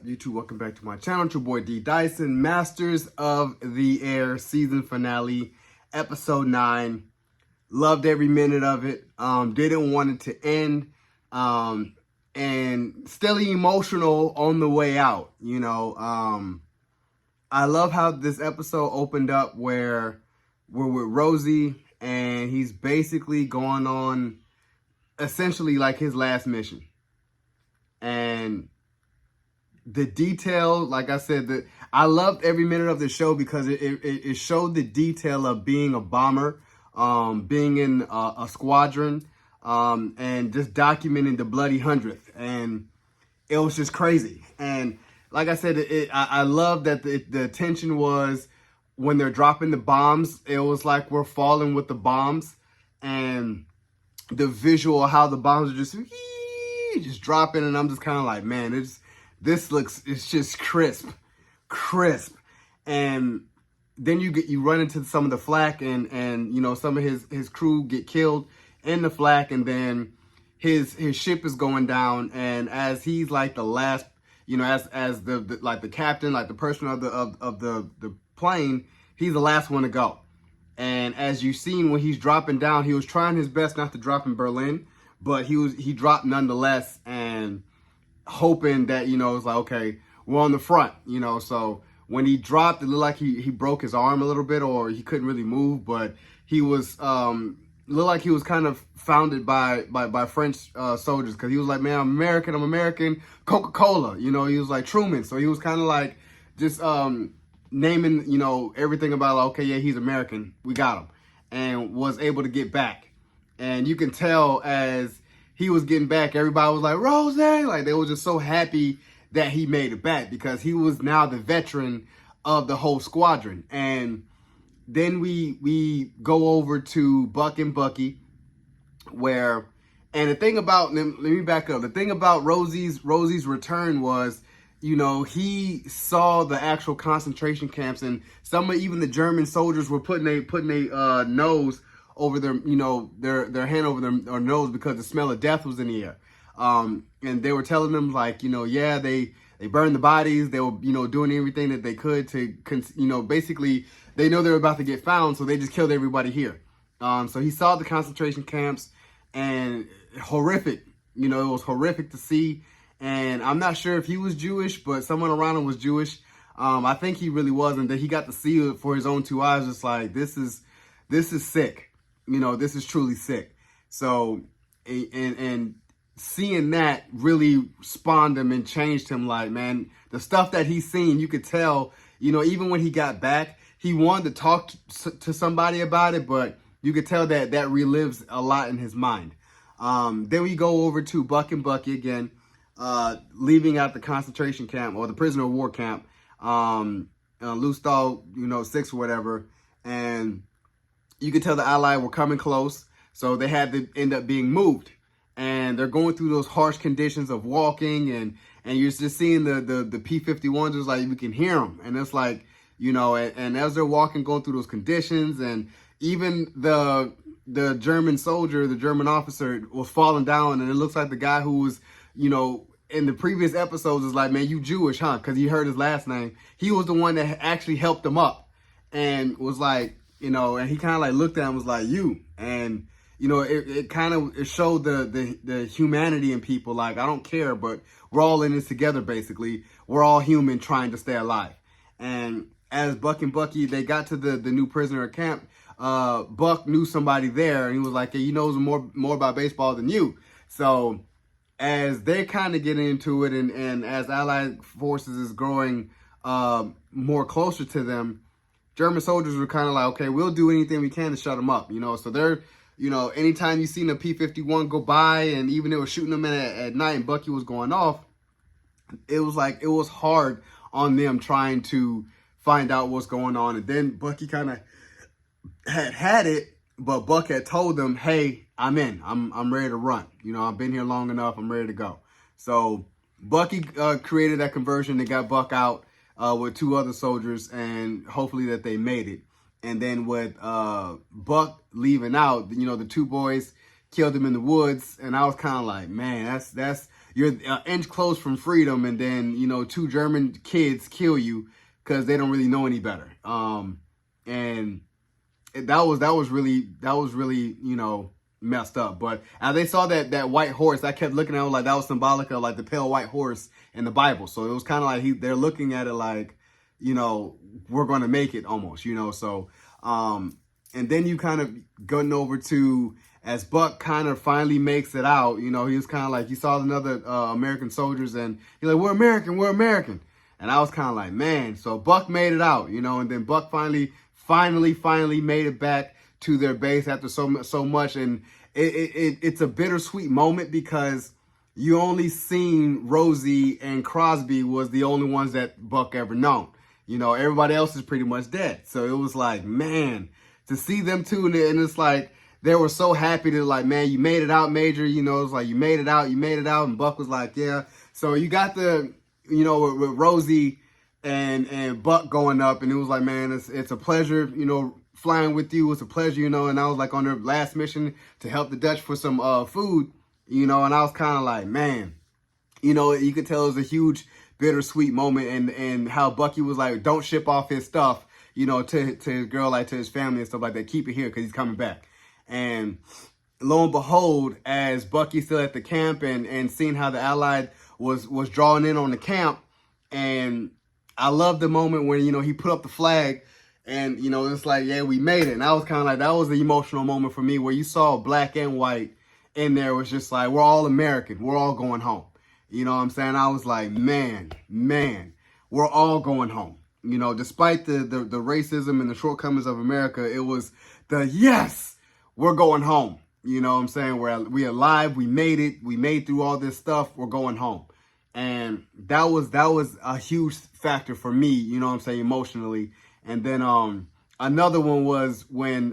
YouTube? Welcome back to my channel. It's your boy D Dyson. Masters of the Air season finale, episode 9. Loved every minute of it. Didn't want it to end. And still emotional on the way out. You know, I love how this episode opened up where we're with Rosie and he's basically going on essentially like his last mission. And the detail, like I said, I loved every minute of the show because it showed the detail of being a bomber, being in a squadron, and just documenting the bloody 100th. And it was just crazy. And like I said, I love that the tension was when they're dropping the bombs. It was like we're falling with the bombs, and the visual of how the bombs are just dropping, and I'm just kind of like, man, it's just crisp. And then you run into some of the flak, and you know, some of his crew get killed in the flak, and then his ship is going down, and as he's like the last, you know, as the like the captain, like the person of the plane, he's the last one to go. And as you've seen, when he's dropping down, he was trying his best not to drop in Berlin, but he dropped nonetheless, and hoping that, you know, it's like, okay, we're on the front, you know. So when he dropped, it looked like he broke his arm a little bit, or he couldn't really move, but he was looked like he was kind of founded by French soldiers, because he was like, man, I'm American, Coca-Cola, you know. He was like Truman, so he was kind of like just naming, you know, everything about, like, okay, yeah, he's American, we got him, and was able to get back. And you can tell as he was getting back, everybody was like, Rose, like they were just so happy that he made it back, because he was now the veteran of the whole squadron. And then we go over to Buck and Bucky, and the thing about, let me back up. The thing about Rosie's return was, you know, he saw the actual concentration camps, and even the German soldiers were putting a nose over their, you know, their hand over their nose, because the smell of death was in the air. And they were telling them, like, you know, yeah, they burned the bodies. They were, you know, doing everything that they could to, you know, basically they know they're about to get found, so they just killed everybody here. So he saw the concentration camps, and horrific, you know, it was horrific to see. And I'm not sure if he was Jewish, but someone around him was Jewish. I think he really was, and that he got to see it for his own two eyes. Just like, this is sick. You know, this is truly sick. So, and seeing that really spawned him and changed him. Like, man, the stuff that he's seen, you could tell, you know, even when he got back, he wanted to talk to somebody about it, but you could tell that relives a lot in his mind. Then we go over to Buck and Bucky again, leaving out the concentration camp, or the prisoner of war camp, Lustal, you know, 6 or whatever. And you could tell the Allies were coming close, so they had to end up being moved. And they're going through those harsh conditions of walking, and you're just seeing the P-51s, just like, we can hear them. And it's like, you know, and as they're walking, going through those conditions, and even the German soldier, the German officer, was falling down, and it looks like the guy who was, you know, in the previous episodes is like, man, you Jewish, huh? Because he heard his last name. He was the one that actually helped him up, and was like, you know, and he kind of like looked at him and was like, you. And, you know, it kind of showed the humanity in people. Like, I don't care, but we're all in this together, basically. We're all human trying to stay alive. And as Buck and Bucky, they got to the new prisoner camp, Buck knew somebody there, and he was like, hey, he knows more about baseball than you. So as they're kind of getting into it, and as Allied forces is growing more closer to them, German soldiers were kind of like, okay, we'll do anything we can to shut them up, you know. So they're, you know, anytime you seen a P-51 go by, and even they were shooting them in at night, and Bucky was going off, it was like, it was hard on them trying to find out what's going on. And then Bucky kind of had it, but Buck had told them, hey, I'm in. I'm ready to run. You know, I've been here long enough. I'm ready to go. So Bucky created that conversion. They got Buck out with 2 other soldiers, and hopefully that they made it. And then with Buck leaving out, you know, the 2 boys killed him in the woods. And I was kind of like, man, that's you're an inch close from freedom, and then, you know, 2 German kids kill you because they don't really know any better. And that was really, you know, messed up. But as they saw that white horse, I kept looking at it like that was symbolic of like the pale white horse in the Bible. So it was kind of like they're looking at it like, you know, we're going to make it almost, you know. So and then you kind of going over to, as Buck kind of finally makes it out, you know, he was kind of like, you saw another American soldiers, and he's like, we're American. And I was kind of like, man. So Buck made it out, you know, and then Buck finally made it back to their base after so much. And it's a bittersweet moment because you only seen Rosie and Crosby was the only ones that Buck ever known. You know, everybody else is pretty much dead. So it was like, man, to see them two, and it's like, they were so happy to like, man, you made it out, Major. You know, it's like, you made it out. And Buck was like, yeah. So you got the, you know, with Rosie and Buck going up, and it was like, man, it's a pleasure, you know, flying with you. It's a pleasure, you know. And I was like on their last mission to help the Dutch for some food, you know, and I was kind of like, man, you know, you could tell it was a huge bittersweet moment, and how Bucky was like, don't ship off his stuff, you know, to his girl, like to his family and stuff like that. Keep it here because he's coming back. And lo and behold, as Bucky's still at the camp and seeing how the Allied was drawing in on the camp, and I love the moment when, you know, he put up the flag, and, you know, it's like, yeah, we made it. And I was kind of like, that was the emotional moment for me, where you saw black and white in there. It was just like, we're all American. We're all going home. You know what I'm saying? I was like, man, we're all going home. You know, despite the racism and the shortcomings of America, it was yes, we're going home. You know what I'm saying? We're alive. We made it. We made through all this stuff. We're going home. And that was a huge factor for me, you know what I'm saying, emotionally. And then another one was when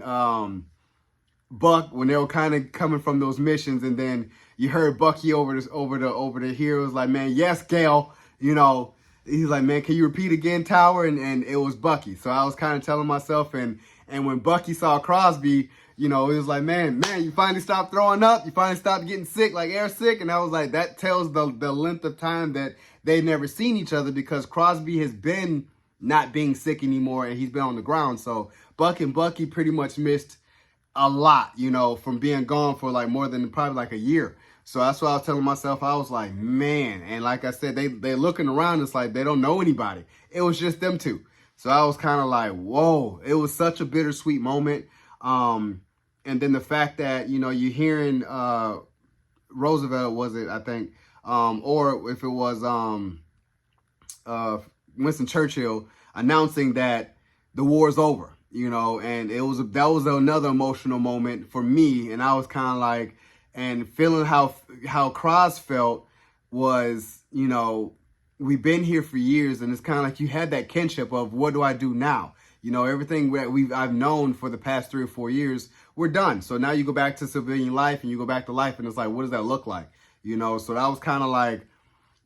Buck, when they were kind of coming from those missions, and then you heard Bucky over the here. It was like, man, yes, Gail, you know, he's like, man, can you repeat again, Tower? And it was Bucky. So I was kind of telling myself, and when Bucky saw Crosby, you know, it was like, man, you finally stopped throwing up. You finally stopped getting sick, like air sick. And I was like, that tells the length of time that they've never seen each other, because Crosby has been not being sick anymore, and he's been on the ground. So Buck and Bucky pretty much missed a lot, you know, from being gone for like more than probably like a year. So that's what I was telling myself. I was like, man. And like I said, they looking around. It's like they don't know anybody. It was just them two. So I was kind of like, whoa. It was such a bittersweet moment. And then the fact that, you know, you're hearing Roosevelt, was it, I think, or if it was Winston Churchill announcing that the war's over, you know, and that was another emotional moment for me. And I was kind of like, and feeling how Cross felt was, you know, we've been here for years, and it's kind of like you had that kinship of, what do I do now? You know, everything that I've known for the past 3 or 4 years, we're done. So now you go back to civilian life, and you go back to life, and it's like, what does that look like? You know, so that was kind of like,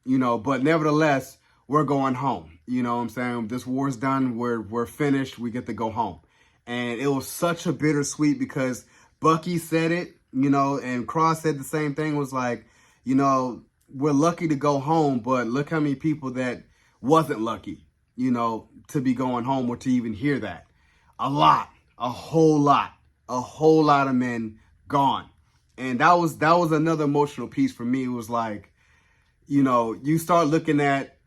you know, but nevertheless, we're going home. You know what I'm saying? This war's done. We're finished. We get to go home. And it was such a bittersweet, because Bucky said it, you know, and Cross said the same thing, was like, you know, we're lucky to go home, but look how many people that wasn't lucky, you know, to be going home, or to even hear that. A whole lot of men gone. And that was another emotional piece for me. It was like, you know, you start looking at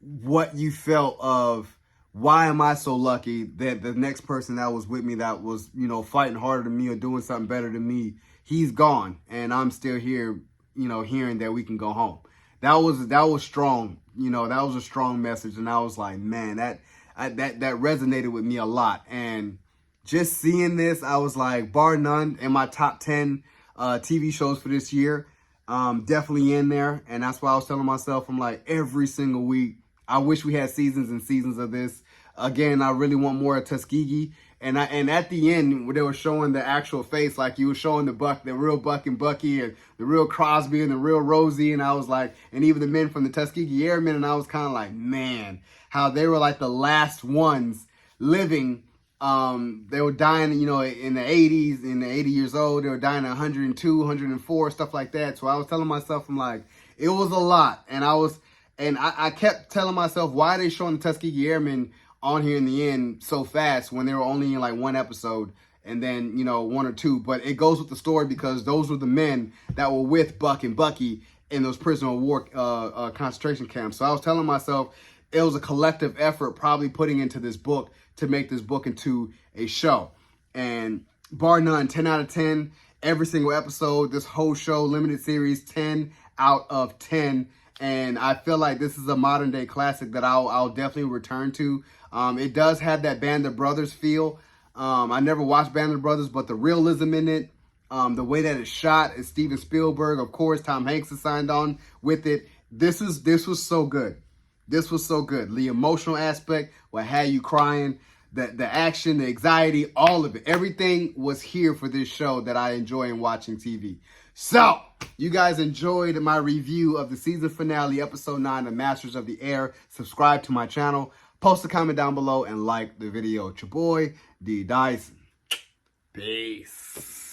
what you felt of, why am I so lucky that the next person that was with me, that was, you know, fighting harder than me or doing something better than me, he's gone, and I'm still here, you know, hearing that we can go home. That was strong. You know, that was a strong message. And I was like, man, that resonated with me a lot. And just seeing this, I was like, bar none, in my top 10 TV shows for this year, definitely in there. And that's why I was telling myself, I'm like, every single week, I wish we had seasons and seasons of this. Again, I really want more of Tuskegee. And at the end, where they were showing the actual face, like you were showing the real Buck and Bucky, and the real Crosby and the real Rosie. And I was like, and even the men from the Tuskegee Airmen. And I was kind of like, man, how they were like the last ones living. They were dying, you know, in the 80s, in the 80 years old. They were dying at 102, 104, stuff like that. So I was telling myself, I'm like, It was a lot. And I kept telling myself, why are they showing the Tuskegee Airmen on here in the end so fast when they were only in like one episode and then, you know, one or two? But it goes with the story because those were the men that were with Buck and Bucky in those prisoner of war concentration camps. So I was telling myself it was a collective effort probably putting into this book to make this book into a show. And bar none, 10 out of 10. Every single episode, this whole show, limited series, 10 out of 10. And I feel like this is a modern day classic that I'll definitely return to. It does have that Band of Brothers feel. I never watched Band of Brothers, but the realism in it, the way that it's shot, is Steven Spielberg. Of course, Tom Hanks is signed on with it. This was so good. This was so good. The emotional aspect, what had you crying, the action, the anxiety, all of it. Everything was here for this show that I enjoy in watching TV. So, you guys enjoyed my review of the season finale, episode 9 of Masters of the Air. Subscribe to my channel, post a comment down below, and like the video. It's your boy, D. Dyson. Peace.